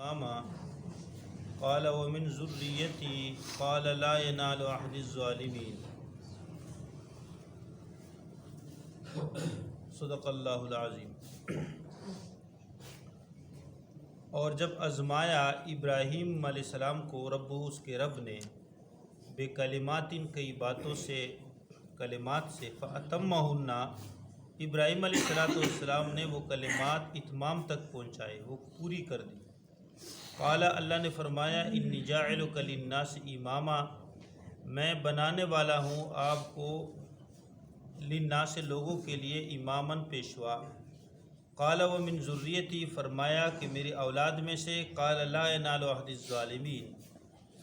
إماما قال ومن ذريتي قال لا ينال عهد الظالمين صدق اللہ العظیم۔ اور جب آزمایا ابراہیم علیہ السلام کو رب اس کے رب نے بے کلمات کئی باتوں سے کلمات سے فاتمہن ابراہیم علیہ السلام نے وہ کلمات اتمام تک پہنچائے، وہ پوری کر دی۔ قال اللہ نے فرمایا انی جاعلک للناس اماما، میں بنانے والا ہوں آپ کو للناس لوگوں کے لیے اماماً پیشوا۔ قال ومن ذریتی، فرمایا کہ میری اولاد میں سے۔ قال لا ینال عہد الظالمین،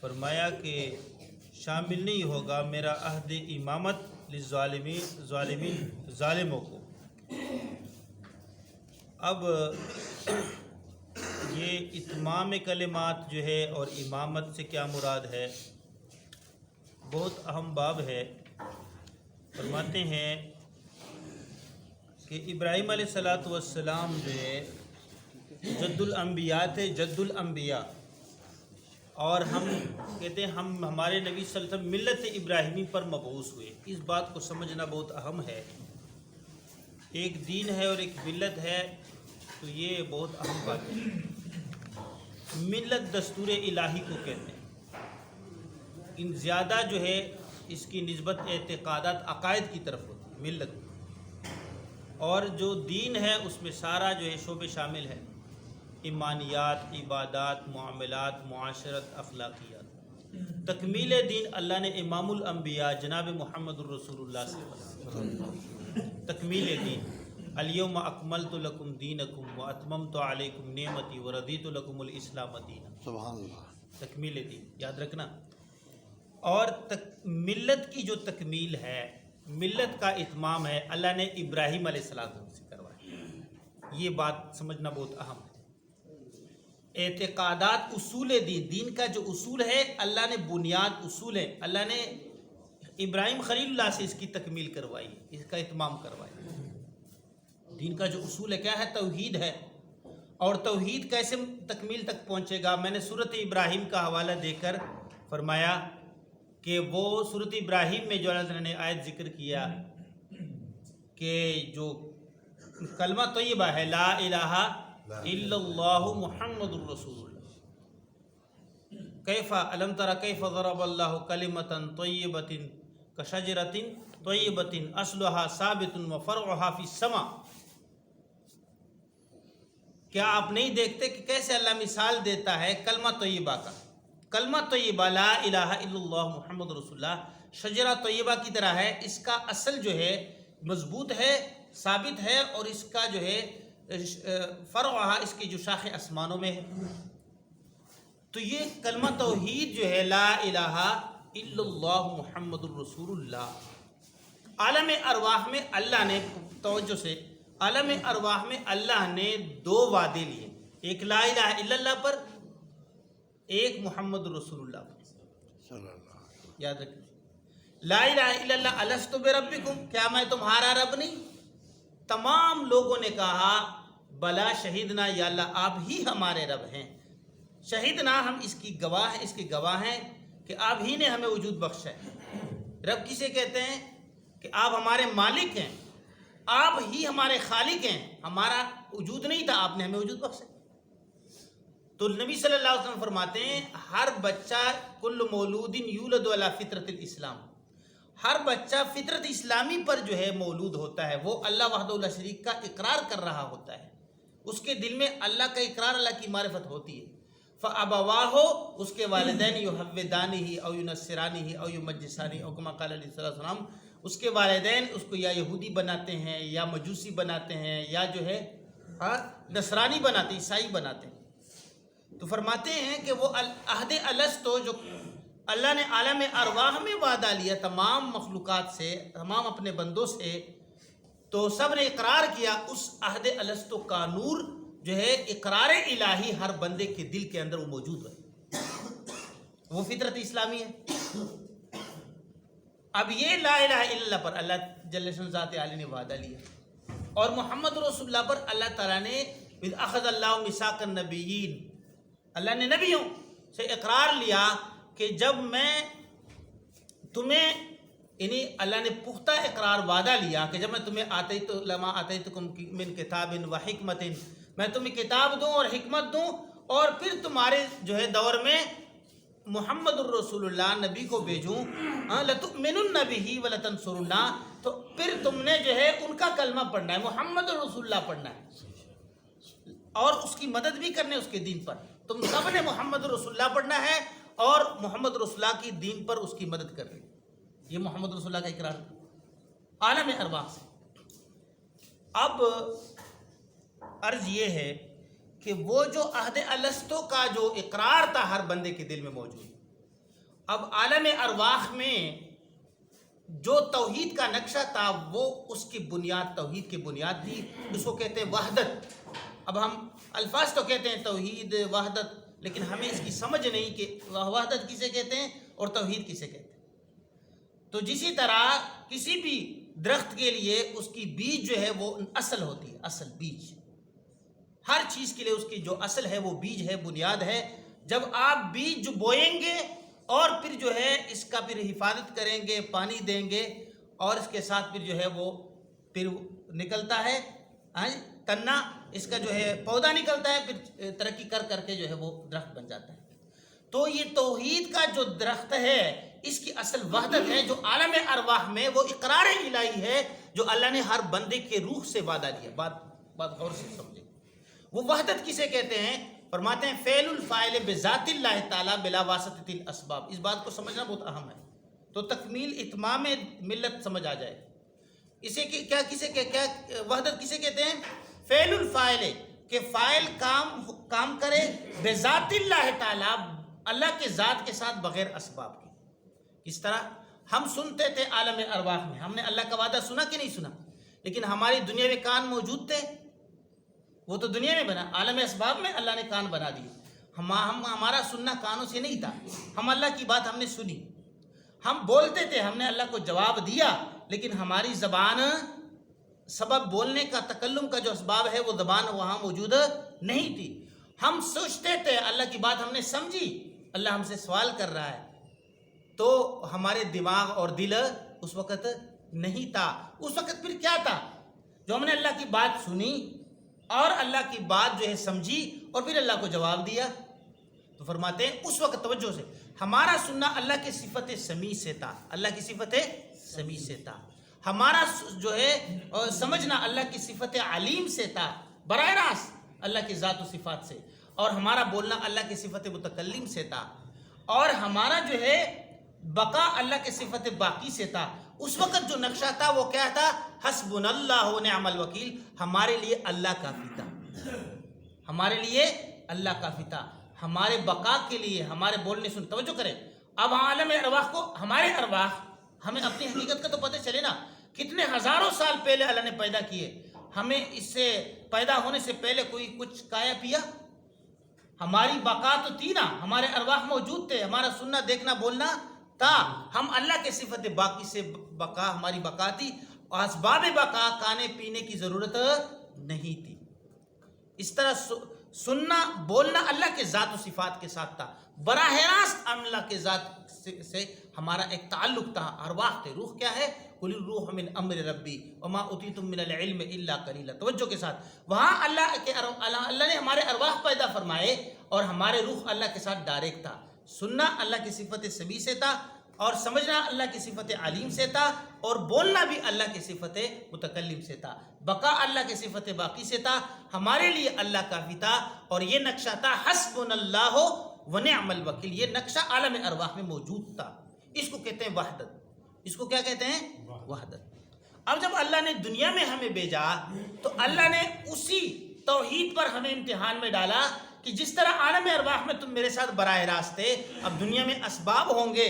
فرمایا کہ شامل نہیں ہوگا میرا عہد امامت ظالمین ظالموں کو۔ اب یہ اتمام کلمات جو ہے اور امامت سے کیا مراد ہے، بہت اہم باب ہے۔ فرماتے ہیں کہ ابراہیم علیہ السلام جو ہے جد الانبیاء تھے، جد الانبیاء، اور ہم کہتے ہیں ہمارے نبی صلی اللہ علیہ وسلم ملت ابراہیمی پر مبعوث ہوئے۔ اس بات کو سمجھنا بہت اہم ہے، ایک دین ہے اور ایک ملت ہے، تو یہ بہت اہم بات ہے۔ ملت دستور الہی کو کہتے ہیں، ان زیادہ جو ہے اس کی نسبت اعتقادات عقائد کی طرف ہوتی ہے ملت، اور جو دین ہے اس میں سارا جو ہے شعبے شامل ہے، ایمانیات، عبادات، معاملات، معاشرت، اخلاقیات۔ تکمیل دین اللہ نے امام الانبیاء جناب محمد الرسول اللہ سے تکمیل دین، الیوم اکملت لکم دینکم واتممت علیکم نعمتی ورضیت لکم الاسلام دینا۔ سبحان اللہ۔ تکمیل دین یاد رکھنا۔ اور ملت کی جو تکمیل ہے، ملت کا اتمام ہے، اللہ نے ابراہیم علیہ السلام سے کروایا۔ یہ بات سمجھنا بہت اہم ہے۔ اعتقادات، اصول دین، دین کا جو اصول ہے اللہ نے بنیاد اصول ہے، اللہ نے ابراہیم خلیل اللہ سے اس کی تکمیل کروائی، اس کا اتمام کروایا۔ دین کا جو اصول ہے کیا ہے؟ توحید ہے۔ اور توحید کیسے تکمیل تک پہنچے گا؟ میں نے سورۃ ابراہیم کا حوالہ دے کر فرمایا کہ وہ سورۃ ابراہیم میں جو اللہ نے آیت ذکر کیا کہ جو کلمہ طیبہ ہے لا الہ الا اللہ محمد الرسول اللہ، کیف الم تر کیف ضرب اللہ کلمۃ طیبۃ کشجرۃ طیبۃ اصلها ثابت وفرعها فی السماء۔ کیا آپ نہیں دیکھتے کہ کیسے اللہ مثال دیتا ہے کلمہ طیبہ کا؟ کلمہ طیبہ لا الہ الا اللہ محمد رسول اللہ شجرہ طیبہ کی طرح ہے، اس کا اصل جو ہے مضبوط ہے، ثابت ہے، اور اس کا جو ہے فرعہ، اس کی جو شاخ آسمانوں میں ہے۔ تو یہ کلمہ توحید جو ہے لا الہ الا اللہ محمد الرسول اللہ، عالم ارواح میں اللہ نے، توجہ سے، عالم ارواح میں اللہ نے دو وعدے لیے، ایک لا الہ الا اللہ پر، ایک محمد رسول اللہ پر۔ صلی اللہ۔ یاد رکھیں، لا الہ الا اللہ الست بربکم، کیا میں تمہارا رب نہیں؟ تمام لوگوں نے کہا بلا شہیدنا، یا اللہ آپ ہی ہمارے رب ہیں۔ شہیدنا، ہم اس کی گواہ ہیں، اس کے گواہ ہیں کہ آپ ہی نے ہمیں وجود بخشا ہے۔ رب کسے کہتے ہیں؟ کہ آپ ہمارے مالک ہیں، آپ ہی ہمارے خالق ہیں، ہمارا وجود نہیں تھا، آپ نے ہمیں وجود بخشا۔ تو نبی صلی اللہ علیہ وسلم فرماتے ہیں ہر بچہ کل مولود یولد علی فطرت الاسلام، ہر بچہ فطرت اسلامی پر جو ہے مولود ہوتا ہے، وہ اللہ وحدہ لا شریک کا اقرار کر رہا ہوتا ہے، اس کے دل میں اللہ کا اقرار، اللہ کی معرفت ہوتی ہے۔ فَأَبَوَاهُ، اس کے والدین يُحَوِّدَانِهِ او يُنَصِّرَانِهِ او يُمَجِّسَانِهِ او كما قال علیہ السلام، اس کے والدین اس کو یا یہودی بناتے ہیں، یا مجوسی بناتے ہیں، یا جو ہے نصرانی بناتے ہیں، عیسائی بناتے ہیں۔ تو فرماتے ہیں کہ وہ عہد الست جو اللہ نے عالم ارواح میں وعدہ لیا تمام مخلوقات سے، تمام اپنے بندوں سے، تو سب نے اقرار کیا، اس عہد الست کا نور جو ہے اقرار الہی ہر بندے کے دل کے اندر وہ موجود ہے، وہ فطرت اسلامی ہے۔ اب یہ لا الہ الا اللہ پر اللہ جل شان ذات عالی نے وعدہ لیا، اور محمد رسول اللہ پر اللہ تعالیٰ نے اخذ اللہ میثاق النبیین، اللہ نے نبیوں سے اقرار لیا کہ جب میں تمہیں یعنی اللہ نے پختہ اقرار وعدہ لیا کہ جب میں تمہیں آتیتکم من کتاب و حکمت، میں تمہیں کتاب دوں اور حکمت دوں اور پھر تمہارے جو ہے دور میں محمد الرسول اللہ نبی کو بھیجوں، لتؤمنن بہ ولتنصرنہ، تو پھر تم نے جو ہے ان کا کلمہ پڑھنا ہے، محمد الرسول اللہ پڑھنا ہے اور اس کی مدد بھی کرنے اس کے دین پر. تم سب نے محمد رسول اللہ پڑھنا ہے اور محمد رسول اللہ کی دین پر اس کی مدد کرنی. یہ محمد رسول اللہ کا اقرار عالم ارواح سے. اب عرض یہ ہے کہ وہ جو عہد الستو کا جو اقرار تھا ہر بندے کے دل میں موجود، اب عالم ارواح میں جو توحید کا نقشہ تھا وہ اس کی بنیاد توحید کی بنیاد تھی. اس کو کہتے ہیں وحدت. اب ہم الفاظ تو کہتے ہیں توحید وحدت، لیکن ہمیں اس کی سمجھ نہیں کہ وحدت کسے کہتے ہیں اور توحید کسے کہتے ہیں. تو جسی طرح کسی بھی درخت کے لیے اس کی بیج جو ہے وہ اصل ہوتی ہے، اصل بیج. ہر چیز کے لیے اس کی جو اصل ہے وہ بیج ہے، بنیاد ہے. جب آپ بیج جو بوئیں گے اور پھر جو ہے اس کا پھر حفاظت کریں گے، پانی دیں گے اور اس کے ساتھ پھر جو ہے وہ پھر نکلتا ہے تنا، اس کا جو ہے پودا نکلتا ہے، پھر ترقی کر کر کے جو ہے وہ درخت بن جاتا ہے. تو یہ توحید کا جو درخت ہے اس کی اصل وحدت ہے جو عالم ارواح میں وہ اقرار الہی ہے جو اللہ نے ہر بندے کے روح سے وعدہ لیا. بات غور سے سمجھیں. وہ وحدت کسے کہتے ہیں؟ فرماتے ہیں فعل الفاعل بذات اللہ تعالی بلا واسطۃ الاسباب. اس بات کو سمجھنا بہت اہم ہے تو تکمیل اتمام ملت سمجھ آ جائے. اسے کیا وحدت کسے کہتے ہیں؟ فعل الفاعل کہ فاعل کام کرے بذات اللہ تعالی، اللہ کے ذات کے ساتھ بغیر اسباب کے. اس طرح ہم سنتے تھے عالم ارواح میں، ہم نے اللہ کا وعدہ سنا کہ نہیں سنا، لیکن ہماری دنیا میں کان موجود تھے، وہ تو دنیا میں بنا. عالم اسباب میں اللہ نے کان بنا دیے. ہمارا سننا کانوں سے نہیں تھا، ہم اللہ کی بات ہم نے سنی، ہم بولتے تھے، ہم نے اللہ کو جواب دیا، لیکن ہماری زبان سبب بولنے کا تکلم کا جو اسباب ہے وہ زبان وہاں موجود نہیں تھی. ہم سوچتے تھے اللہ کی بات ہم نے سمجھی، اللہ ہم سے سوال کر رہا ہے، تو ہمارے دماغ اور دل اس وقت نہیں تھا. اس وقت پھر کیا تھا؟ جو ہم نے اللہ کی بات سنی اور اللہ کی بات جو ہے سمجھی اور پھر اللہ کو جواب دیا. تو فرماتے ہیں اس وقت توجہ سے ہمارا سننا اللہ کی صفت سمیع سے تھا، اللہ کی صفت سمیع سے تھا. ہمارا جو ہے سمجھنا اللہ کی صفت علیم سے تھا، براہ راست اللہ کی ذات و صفات سے. اور ہمارا بولنا اللہ کی صفت متکلم سے تھا. اور ہمارا جو ہے بقا اللہ کی صفت باقی سے تھا. اس وقت جو نقشہ تھا وہ کیا تھا؟ حسبنا اللہ و نعم الوکیل. ہمارے لیے اللہ کافی تھا، ہمارے لیے اللہ کافی تھا. ہمارے بقا کے لیے ہمارے بولنے سن توجہ کریں. اب عالم ارواح کو ہمارے ارواح ہمیں اپنی حقیقت کا تو پتہ چلے نا. کتنے ہزاروں سال پہلے اللہ نے پیدا کیے، ہمیں اس سے پیدا ہونے سے پہلے کوئی کچھ کھایا پیا؟ ہماری بقا تو تھی نا، ہمارے ارواح موجود تھے، ہمارا سننا دیکھنا بولنا تھا. ہم اللہ کے صفت باقی سے بقا ہماری بقا تھی. اسباب بقا کھانے پینے کی ضرورت نہیں تھی. اس طرح سننا بولنا اللہ کے ذات و صفات کے ساتھ تھا. براہ راست اللہ کے ذات سے ہمارا ایک تعلق تھا. ارواح تھے. روح کیا ہے؟ قل الروح من امر ربی وما اوتیتم من العلم الا قلیلا. توجہ کے ساتھ وہاں اللہ نے ہمارے ارواح پیدا فرمائے اور ہمارے روح اللہ کے ساتھ ڈائریکٹ تھا. سننا اللہ کی صفت سمیع سے تھا اور سمجھنا اللہ کی صفت علیم سے تھا اور بولنا بھی اللہ کی صفت متکلم سے تھا. بقا اللہ کی صفت باقی سے تھا. ہمارے لیے اللہ کافی تھا اور یہ نقشہ تھا حسبنا اللہ و نعم الوکیل. یہ نقشہ عالم ارواح میں موجود تھا. اس کو کہتے ہیں وحدت. اس کو کیا کہتے ہیں؟ وحدت. اب جب اللہ نے دنیا میں ہمیں بھیجا تو اللہ نے اسی توحید پر ہمیں امتحان میں ڈالا کہ جس طرح عالم ارواح میں تم میرے ساتھ براہ راست تھے، اب دنیا میں اسباب ہوں گے،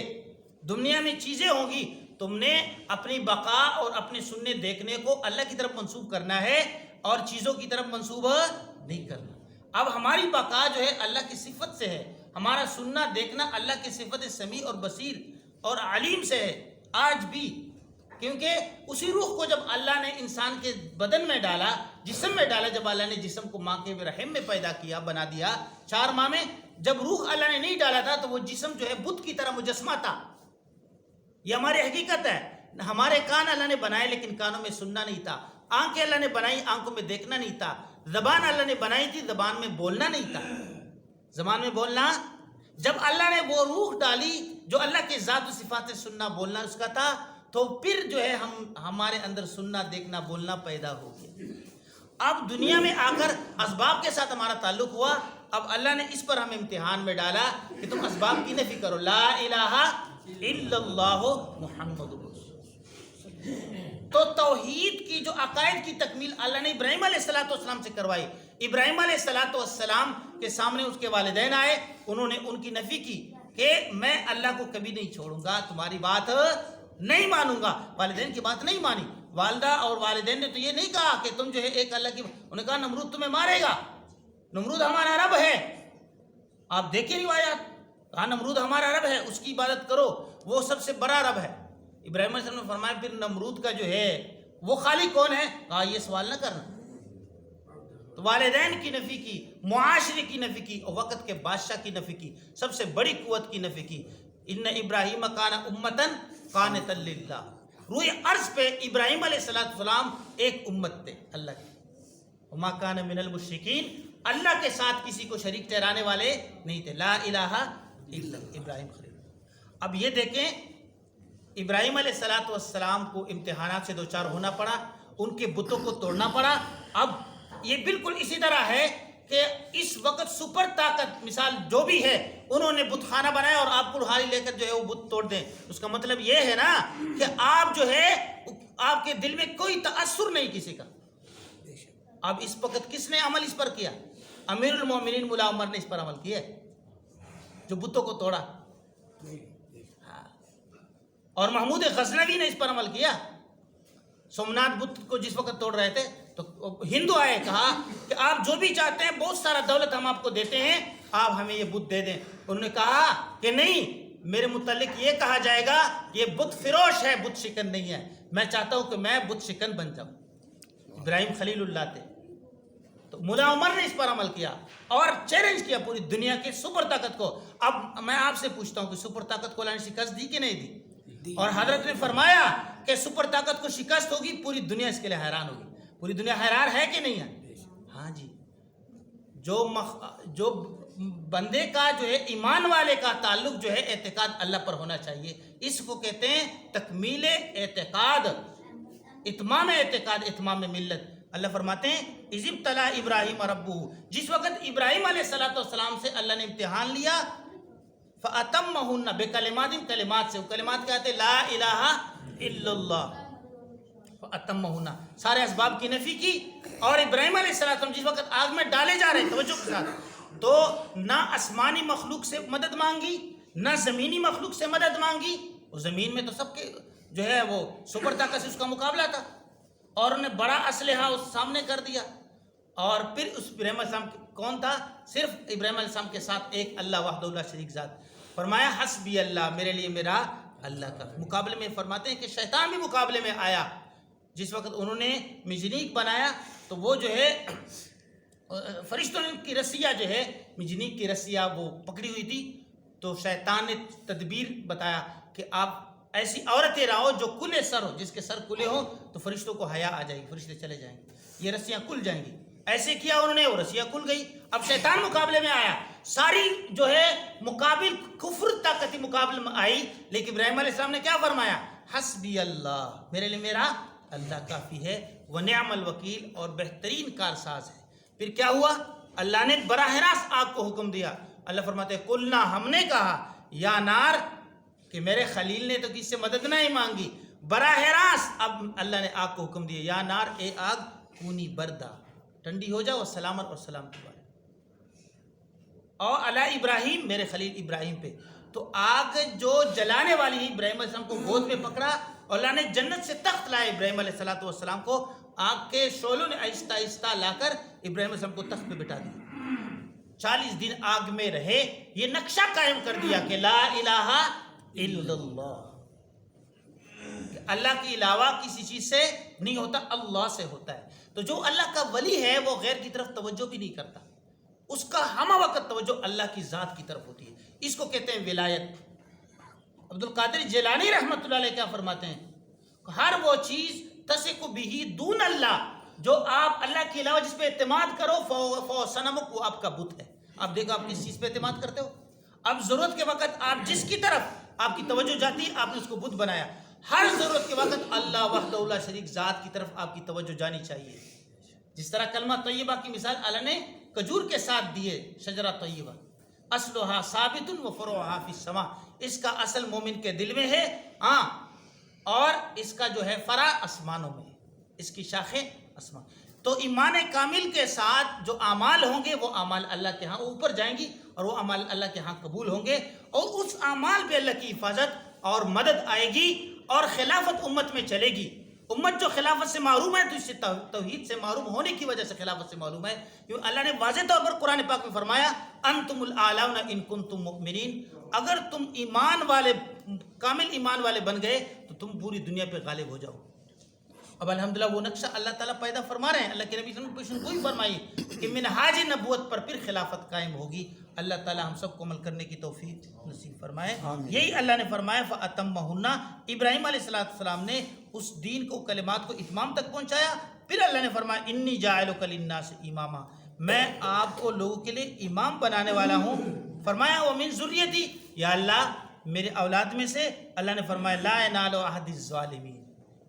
دنیا میں چیزیں ہوں گی، تم نے اپنی بقا اور اپنے سننے دیکھنے کو اللہ کی طرف منسوب کرنا ہے اور چیزوں کی طرف منسوب نہیں کرنا. اب ہماری بقا جو ہے اللہ کی صفت سے ہے، ہمارا سننا دیکھنا اللہ کی صفت سمیع اور بصیر اور علیم سے ہے آج بھی. کیونکہ اسی روح کو جب اللہ نے انسان کے بدن میں ڈالا، جسم میں ڈالا، جب اللہ نے جسم کو ماں کے رحم میں پیدا کیا، بنا دیا 4 ماہ میں، جب روح اللہ نے نہیں ڈالا تھا تو وہ جسم جو ہے بت کی طرح مجسمہ تھا. یہ ہماری حقیقت ہے. ہمارے کان اللہ نے بنائے لیکن کانوں میں سننا نہیں تھا. آنکھیں اللہ نے بنائی, آنکھوں میں دیکھنا نہیں تھا. زبان اللہ نے بنائی تھی, زبان میں بولنا نہیں تھا. زبان میں بولنا, جب اللہ نے وہ روح ڈالی جو اللہ کے ذات و صفات سے سننا بولنا اس کا تھا, تو پھر جو ہے ہمارے اندر سننا دیکھنا بولنا پیدا ہو گیا. اب دنیا میں آ کر اسباب کے ساتھ ہمارا تعلق ہوا. اب اللہ نے اس پر ہمیں امتحان میں ڈالا کہ تم اسباب کی نفی کرو. لا الہ الا اللہ محمد رسول. تو توحید کی جو عقائد کی تکمیل اللہ نے ابراہیم علیہ السلام سے کروائی. ابراہیم علیہ السلام کے سامنے اس کے والدین آئے, انہوں نے ان کی نفی کی کہ میں اللہ کو کبھی نہیں چھوڑوں گا, تمہاری بات نہیں مانوں گا. والدین کی بات نہیں مانی. والدہ اور والدین نے تو یہ نہیں کہا کہ تم جو ہے ایک اللہ کی, انہوں نے کہا نمرود تمہیں مارے گا, نمرود ہمارا رب ہے. آپ دیکھیں روایات, کہا نمرود ہمارا رب ہے, اس کی عبادت کرو, وہ سب سے بڑا رب ہے. ابراہیم علیہ السلام نے فرمایا پھر نمرود کا جو ہے وہ خالق کون ہے؟ کہا یہ سوال نہ کرنا. تو والدین کی نفی کی, معاشرے کی نفی کی, اور وقت کے بادشاہ کی نفی کی, سب سے بڑی قوت کی نفی کی. ان ابراہیم کان امتن قانتا للہ. روئے عرض پہ ابراہیم علیہ السلام ایک امت تھے اللہ کی. وما کان من المشرکین, اللہ کے ساتھ کسی کو شریک ٹھہرانے والے نہیں تھے. لا الہ الا ابراہیم خلیل. اب یہ دیکھیں ابراہیم علیہ السلام کو امتحانات سے دوچار ہونا پڑا, ان کے بتوں کو توڑنا پڑا. اب یہ بالکل اسی طرح ہے کہ اس وقت سپر طاقت مثال جو بھی ہے انہوں نے بت خانہ بنایا اور آپ کلہاڑی لے کر جو ہے وہ بت توڑ دیں. اس کا مطلب یہ ہے نا کہ آپ جو ہے آپ کے دل میں کوئی تأثر نہیں کسی کا. اب اس وقت کس نے عمل اس پر کیا؟ امیر المومنین مولا عمر نے اس پر عمل کیا جو بتوں کو توڑا, اور محمود غزنوی نے اس پر عمل کیا. سومناتھ بت کو جس وقت توڑ رہے تھے تو ہندو آئے, کہا کہ آپ جو بھی چاہتے ہیں بہت سارا دولت ہم آپ کو دیتے ہیں, آپ ہمیں یہ بت دے دیں. انہوں نے کہا کہ نہیں, میرے متعلق یہ کہا جائے گا یہ بت فروش ہے, بت شکن نہیں ہے. میں چاہتا ہوں کہ میں بت شکن بن جاؤں. ابراہیم خلیل اللہ تھے. تو مولا عمر نے اس پر عمل کیا اور چیلنج کیا پوری دنیا کے سپر طاقت کو. اب میں آپ سے پوچھتا ہوں کہ سپر طاقت کو اللہ نے شکست دی کہ نہیں دی؟ اور حضرت نے فرمایا کہ سپر طاقت کو شکست ہوگی, پوری دنیا اس کے لیے حیران ہوگی. پوری دنیا حیران ہے کہ نہیں ہے؟ ہاں جی. جو بندے کا جو ہے ایمان والے کا تعلق جو ہے اعتقاد اللہ پر ہونا چاہیے, اس کو کہتے ہیں تکمیل اعتقاد, اتمام اعتقاد, اتمام ملت. اللہ فرماتے ہیں اذ ابتلی ابراہیم ربہ, جس وقت ابراہیم علیہ السلام سے اللہ نے امتحان لیا, فَأَتَمَّهُنَّ بِكَلِمَاتٍ, کلمات سے. وہ کلمات کہتے ہیں لا الہ الا اللہ. فَأَتَمَّهُنَّ, سارے اسباب کی نفی کی. اور ابراہیم علیہ السلام جس وقت آگ میں ڈالے جا رہے, توجہ کے ساتھ, تو نہ آسمانی مخلوق سے مدد مانگی, نہ زمینی مخلوق سے مدد مانگی. وہ زمین میں تو سب کے جو ہے وہ سپر طاقت سے اس کا مقابلہ تھا, اور انہیں بڑا اسلحہ اس سامنے کر دیا. اور پھر اس ابراہیم علیہ السلام کون تھا؟ صرف ابراہیم علیہ السلام کے ساتھ ایک اللہ وحدہ لا شریک ذات. فرمایا حسبی اللہ, میرے لیے میرا اللہ کا. مقابلے میں فرماتے ہیں کہ شیطان بھی مقابلے میں آیا. جس وقت انہوں نے مجنیک بنایا تو وہ جو ہے فرشتوں نے کی رسیاں جو ہے مجنیک کی رسیاں وہ پکڑی ہوئی تھی. تو شیطان نے تدبیر بتایا کہ آپ ایسی عورتیں رہو جو کھلے سر ہو, جس کے سر کھلے ہوں تو فرشتوں کو حیا آ جائے گی, فرشتے چلے جائیں گے, یہ رسیاں کھل جائیں گی. ایسے کیا انہوں نے, وہ رسیاں کھل گئی. اب شیطان مقابلے میں آیا, ساری جو ہے مقابل کفر طاقتی مقابلے میں آئی, لیکن ابراہیم علیہ السلام نے کیا فرمایا؟ حسبی اللہ, میرے لیے میرا اللہ کافی ہے. ونعم الوکیل, اور بہترین کارساز ہے. پھر کیا ہوا؟ اللہ نے براہ راست آگ کو حکم دیا. اللہ فرماتے ہیں قلنا, ہم نے کہا, یا نار, کہ میرے خلیل نے تو کسی سے مدد نہیں مانگی, براہ راست اب اللہ نے آگ کو حکم دیا, یا نار, اے آگ, کونی بردا, ٹھنڈی ہو جاؤ, سلامت اور سلام کے بارے, اور علی ابراہیم, میرے خلیل ابراہیم پہ. تو آگ جو جلانے والی ہے, ابراہیم علیہ السلام کو گود میں پکڑا, اور اللہ نے جنت سے تخت لائے ابراہیم علیہ السلام کو. آگ کے شعلوں نے آہستہ آہستہ لا کر ابراہیم علیہ السلام کو تخت پہ بٹھا دیا. 40 دن آگ میں رہے, یہ نقشہ قائم کر دیا کہ لا الہ الا اللہ, اللہ کے علاوہ کسی چیز سے نہیں ہوتا, اللہ سے ہوتا ہے. تو جو اللہ کا ولی ہے وہ غیر کی طرف توجہ بھی نہیں کرتا. اس کا ہمہ وقت توجہ اللہ کی ذات کی طرف ہوتی ہے. اس کو کہتے ہیں ولایت. عبد القادر جیلانی رحمۃ اللہ علیہ کیا فرماتے ہیں؟ ہر وہ چیز تثق بہ دون اللہ، جو آپ اللہ کے علاوہ جس پہ اعتماد کرو فو صنمک، وہ آپ کا بت ہے. آپ دیکھو آپ کس چیز پہ اعتماد کرتے ہو. اب ضرورت کے وقت آپ جس کی طرف آپ کی توجہ جاتی ہے آپ نے اس کو بت بنایا. ہر ضرورت کے وقت اللہ وحدہ لا شریک ذات کی طرف آپ کی توجہ جانی چاہیے. جس طرح کلمہ طیبہ کی مثال اللہ نے کھجور کے ساتھ دیے، شجرہ طیبہ اصلها ثابت و فروعها فی السماء، اس کا اصل مومن کے دل میں ہے ہاں، اور اس کا جو ہے فرع آسمانوں میں ہے، اس کی شاخیں آسمان. تو ایمان کامل کے ساتھ جو اعمال ہوں گے وہ اعمال اللہ کے ہاں اوپر جائیں گی اور وہ اعمال اللہ کے ہاں قبول ہوں گے، اور اس اعمال پہ اللہ کی حفاظت اور مدد آئے گی اور خلافت امت میں چلے گی. امت جو خلافت سے معروم ہے تو اس سے توحید سے معروم ہونے کی وجہ سے خلافت سے معروم ہے. کیونکہ اللہ نے واضح طور پر قرآن پاک میں فرمایا انتم الاعلون ان کنتم مؤمنین، اگر تم ایمان والے کامل ایمان والے بن گئے تو تم پوری دنیا پہ غالب ہو جاؤ. اب الحمدللہ وہ نقشہ اللہ تعالیٰ پیدا فرما رہے ہیں. اللہ کے نبی صلی اللہ علیہ وسلم وہی فرمائی کہ منہاج نبوت پر پھر خلافت قائم ہوگی. اللہ تعالیٰ ہم سب کو عمل کرنے کی توفیق نصیب فرمائے. یہی اللہ نے فرمایا فَأَتَمَّهُنَّ، ابراہیم علیہ السلام نے اس دین کو کلمات کو اتمام تک پہنچایا. پھر اللہ نے فرمایا انی جاعلک للناس اماما، میں آپ کو لوگوں کے لیے امام بنانے والا ہوں. فرمایا وَمِن ذُرِّيَّتِي، یا اللہ میرے اولاد میں سے. اللہ نے فرمایا لا يَنَالُ عَهْدِ الظَّالِمِينَ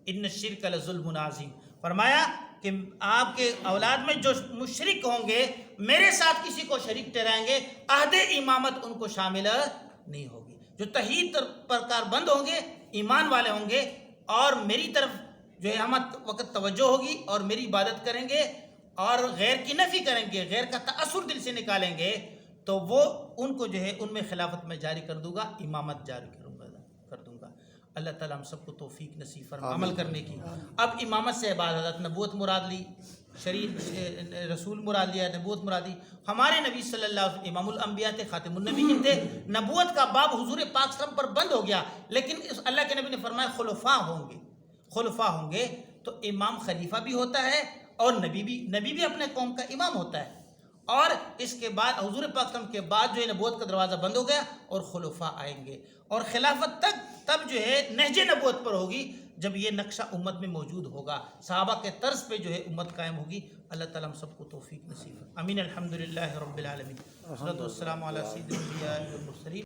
ان الشرک لظلم عظیم. فرمایا کہ آپ کے اولاد میں جو مشرک ہوں گے، میرے ساتھ کسی کو شریک ٹھہرائیں گے، عہد امامت ان کو شامل نہیں ہوگی. جو توحید پر کار بند ہوں گے، ایمان والے ہوں گے اور میری طرف جو ہے ہم وقت توجہ ہوگی اور میری عبادت کریں گے اور غیر کی نفی کریں گے، غیر کا تأثر دل سے نکالیں گے، تو وہ ان کو جو ہے ان میں خلافت میں جاری کر دوں گا، امامت جاری کر دوں گا. اللہ تعالیٰ ہم سب کو توفیق نصیب فرما عمل کرنے کی. اب امامت سے عبادت، نبوت مراد لی، رسول مراد لیا، نبوت مراد لی. ہمارے نبی صلی اللہ علیہ وسلم امام الانبیاء تھے، خاتم النبیین تھے. نبوت کا باب حضور پاک صلی اللہ علیہ وسلم پر بند ہو گیا، لیکن اللہ کے نبی نے فرمایا خلفاء ہوں گے. تو امام خلیفہ بھی ہوتا ہے اور نبی بھی اپنے قوم کا امام ہوتا ہے. اور اس کے بعد حضور پاک صلی اللہ علیہ وسلم کے بعد جو ہے نبوت کا دروازہ بند ہو گیا اور خلفاء آئیں گے، اور خلافت تب جو ہے نہج نبوت پر ہوگی جب یہ نقشہ امت میں موجود ہوگا، صحابہ کے طرز پہ جو ہے امت قائم ہوگی. اللہ تعالیٰ ہم سب کو توفیق نصیب. امین. الحمدللہ رب العالمین، والصلاۃ والسلام علی سید الانبیاء والمرسلین.